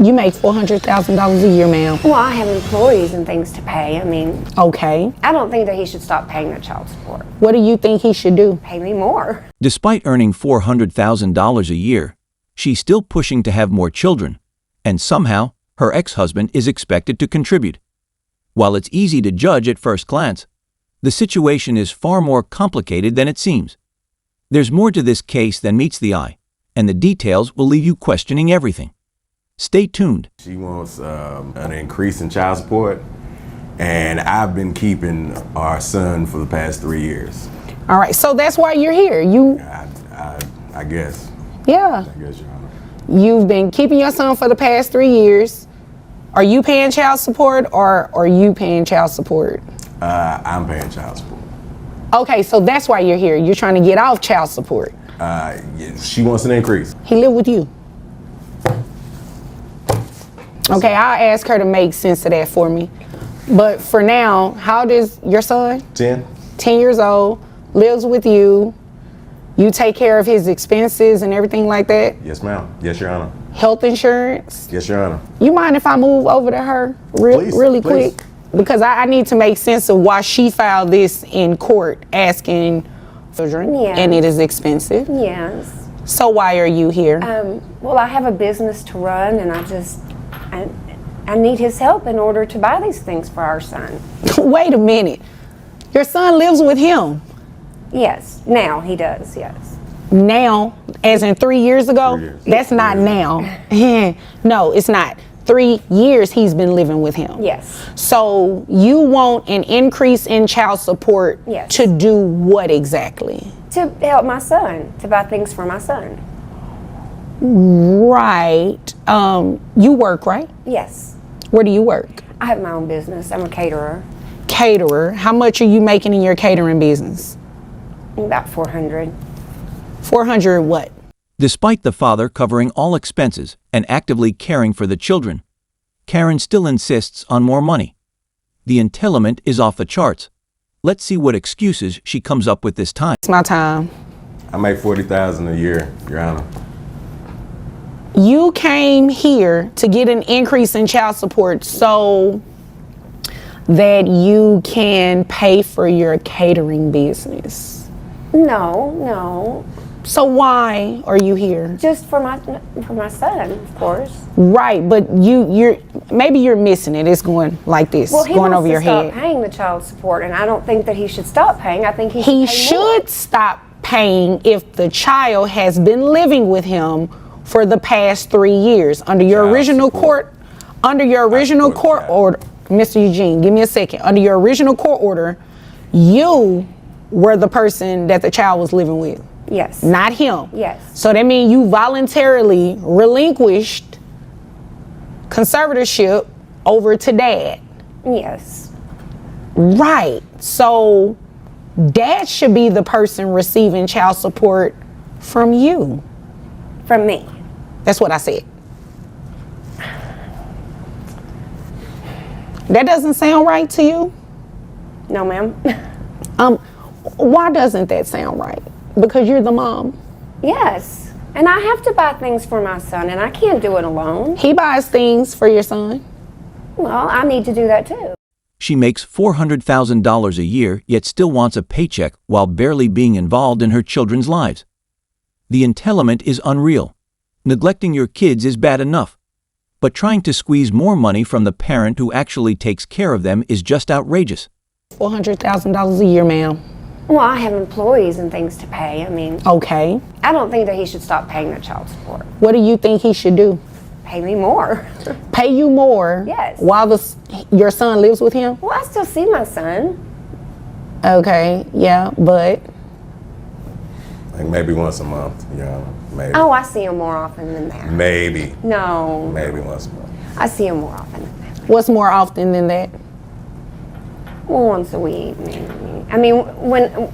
You make $400,000 a year, ma'am. Well, I have employees and things to pay. I mean, Okay. I don't think that he should stop paying that child support. What do you think he should do? Pay me more. Despite earning $400,000 a year, she's still pushing to have more children, and somehow her ex-husband is expected to contribute. While it's easy to judge at first glance, the situation is far more complicated than it seems. There's more to this case than meets the eye, and the details will leave you questioning everything. Stay tuned. She wants an increase in child support, and I've been keeping our son for the past 3 years. All right, so that's why you're here. I guess. Yeah. I guess, Your Honor. You've been keeping your son for the past 3 years. Are you paying child support or are you paying child support? I'm paying child support. Okay, so that's why you're here. You're trying to get off child support. She wants an increase. He live with you. Okay, I'll ask her to make sense of that for me. But for now, how old is your son? 10. 10 years old, lives with you. You take care of his expenses and everything like that? Yes, ma'am. Yes, Your Honor. Health insurance? Yes, Your Honor. You mind if I move over to her really please. quick? Because I need to make sense of why she filed this in court asking for children, Yes. and it is expensive. Yes. So why are you here? Well, I have a business to run, and I need his help in order to buy these things for our son. Wait a minute. Your son lives with him Yes, now he does, yes. now, as in 3 years ago? 3 years. That's not now. No, it's not. 3 years he's been living with him. Yes. So you want an increase in child support Yes. to do what exactly? To help my son, to buy things for my son. Right. You work, right? Yes. Where do you work? I have my own business. I'm a caterer. Caterer. How much are you making in your catering business? About 400. 400 what? Despite the father covering all expenses and actively caring for the children, Karen still insists on more money. The entitlement is off the charts. Let's see what excuses she comes up with this time. It's my time. I make $40,000 a year, Your Honor. You came here to get an increase in child support so that you can pay for your catering business. No. So why are you here? Just for my son, of course. Right, but maybe you're missing it. It's going like this, Well, he going wants over to your stop head. paying the child support, and I don't think that he should stop paying. I think he should He pay more. should stop paying if the child has been living with him for the past 3 years. Under your Child original support. court child. order, Mr. Eugene, give me a second. Under your original court order, you were the person that the child was living with, Yes. not him. Yes. So that means you voluntarily relinquished conservatorship over to dad. Yes. Right. So dad should be the person receiving child support from you. From me. That's what I said. That doesn't sound right to you? No, ma'am. Why doesn't that sound right? Because you're the mom. Yes. And I have to buy things for my son, and I can't do it alone. He buys things for your son. Well, I need to do that too. She makes $400,000 a year, yet still wants a paycheck while barely being involved in her children's lives. The entitlement is unreal. Neglecting your kids is bad enough. But trying to squeeze more money from the parent who actually takes care of them is just outrageous. $400,000 a year, ma'am. Well, I have employees and things to pay. I mean, Okay. I don't think that he should stop paying that child support. What do you think he should do? Pay me more. Pay you more Yes. while your son lives with him? Well, I still see my son. Okay, yeah, but Like maybe once a month, Your Honor. Maybe. Oh, I see him more often than that. Maybe. No. Maybe once a month. I see him more often than that. what's more often than that? Well, once a week, maybe. I mean, when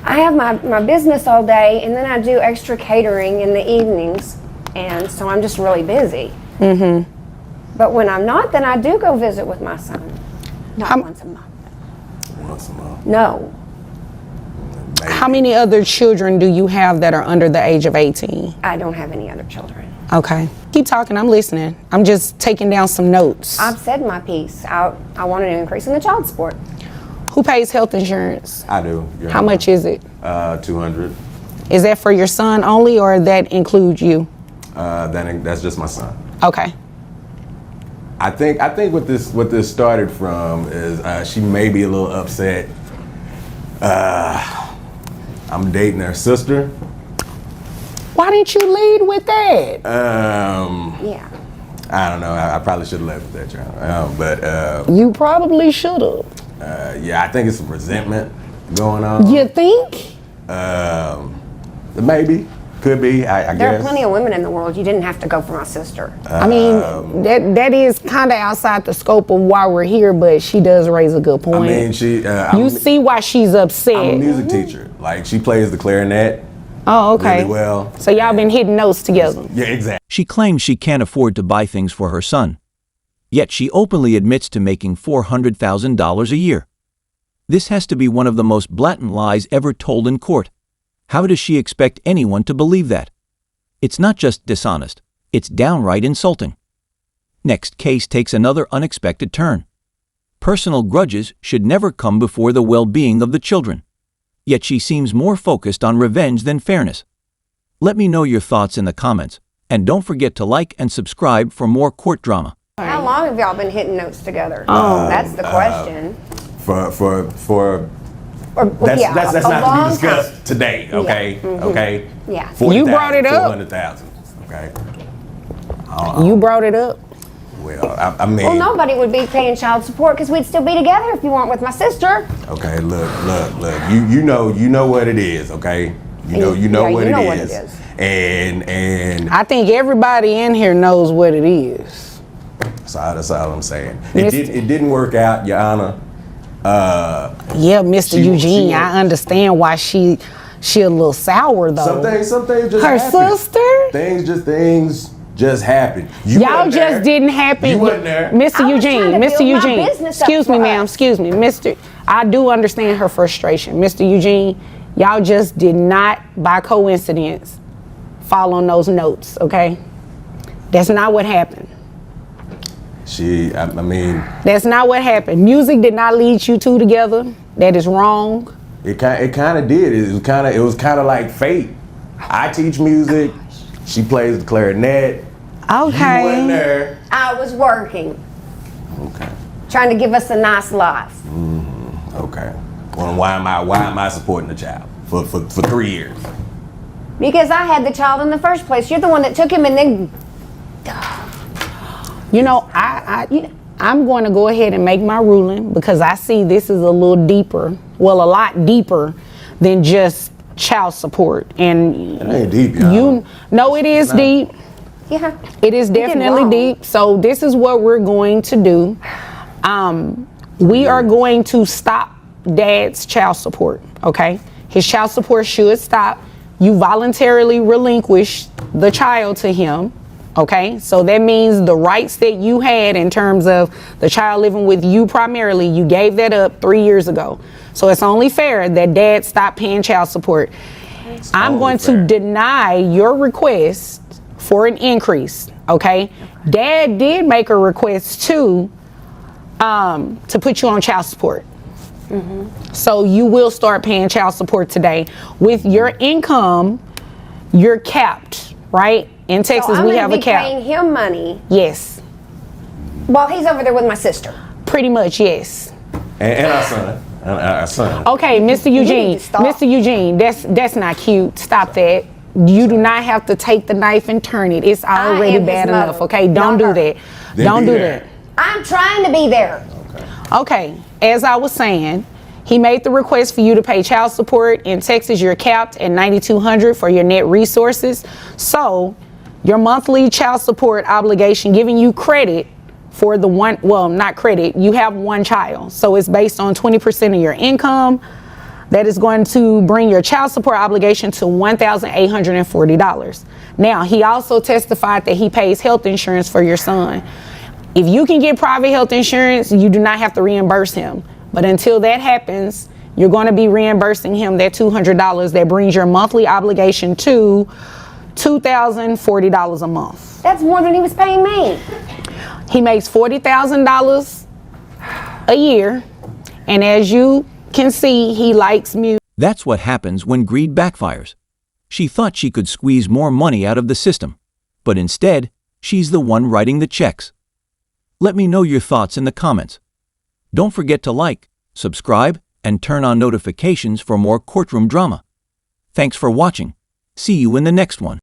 I have my business all day, and then I do extra catering in the evenings, and so I'm just really busy. Mm-hmm. But when I'm not, then I do go visit with my son. Not once a month. Once a month. No. Maybe. How many other children do you have that are under the age of 18? I don't have any other children. Okay. Keep talking, I'm listening. I'm just taking down some notes. I've said my piece. I wanted an increase in the child support. Who pays health insurance? I do. How much is it? 200. Is that for your son only, or that includes you? That's just my son. Okay. I think what this started from is she may be a little upset. I'm dating her sister. Why didn't you lead with that? Yeah. I don't know. I probably should have left with that, child. But You probably should have. yeah, I think it's some resentment going on. You think? Maybe. Could be. I There guess. are plenty of women in the world. You didn't have to go for my sister. I mean, that is kind of outside the scope of why we're here, but she does raise a good I point. mean, You see why she's upset. I'm a music teacher. Like, she plays the clarinet Oh, okay. really well. So y'all been hitting notes together. Yeah, exactly. She claims she can't afford to buy things for her son. Yet she openly admits to making $400,000 a year. This has to be one of the most blatant lies ever told in court. How does she expect anyone to believe that? It's not just dishonest, it's downright insulting. Next case takes another unexpected turn. Personal grudges should never come before the well-being of the children. Yet she seems more focused on revenge than fairness. Let me know your thoughts in the comments, and don't forget to like and subscribe for more court drama. How long have y'all been hitting notes together? That's the question. That's a not to long be discussed today, okay? Okay? Yeah. 40,000, You brought it up. 400,000, okay? You brought it up. Well, I mean, Well, nobody would be paying child support because we'd still be together if you weren't with my sister. okay, look. You know what it is, okay? You know what it is. And I think everybody in here knows what it is. so that's all I'm saying. Mr. It didn't work out, Your Honor. Yeah, Mr. Eugene, I understand why she a little sour though. Some things just Her happen. sister? Things just happen. Y'all just didn't happen. You wasn't there. Mr. I was Eugene, trying to Mr. build my Eugene. business up Excuse me, for ma'am. us. Excuse me, Mr. I do understand her frustration. Mr. Eugene, y'all just did not, by coincidence, fall on those notes, okay? That's not what happened. I mean, That's not what happened. Music did not lead you two together. That is wrong. it kind of did. It was kind of like fate. I teach music. She plays the clarinet. Okay. You wasn't there. I was working, Okay. trying to give us a nice life. Okay. Well, why am I supporting the child for 3 years? Because I had the child in the first place. You're the one that took him and then... You know, I'm going to go ahead and make my ruling because I see this is a little deeper, well, a lot deeper than just child support. And It ain't deep, y'all. no, it is deep. Yeah. It is definitely wrong. deep. So this is what we're going to do. We are going to stop Dad's child support, okay? His child support should stop. You voluntarily relinquish the child to him, okay? So that means the rights that you had in terms of the child living with you primarily, you gave that up 3 years ago. So it's only fair that Dad stop paying child support. I'm only going fair. to deny your request for an increase, okay? Dad did make a request to put you on child support. So you will start paying child support today. With your income, you're capped, right? In Texas, so we have a cap. I'm paying him money Yes, while he's over there with my sister. pretty much, yes. And our son. Our son. Okay, Mr. Eugene, need to stop. Mr. Eugene, that's not cute. Stop that. You do not have to take the knife and turn it. It's already am his bad enough, mother, okay? Don't not do her. that. Then Don't be do there. that. I'm trying to be there. Okay, as I was saying, he made the request for you to pay child support. In Texas, you're capped at $9,200 for your net resources. So your monthly child support obligation, giving you credit for the one, well, not credit, you have one child. So it's based on 20% of your income. That is going to bring your child support obligation to $1,840. Now, he also testified that he pays health insurance for your son. If you can get private health insurance, you do not have to reimburse him. But until that happens, you're going to be reimbursing him that $200 that brings your monthly obligation to $2,040 a month. That's more than he was paying me. He makes $40,000 a year, and as you can see, he likes music. That's what happens when greed backfires. She thought she could squeeze more money out of the system, but instead, she's the one writing the checks. Let me know your thoughts in the comments. Don't forget to like, subscribe, and turn on notifications for more courtroom drama. Thanks for watching. See you in the next one.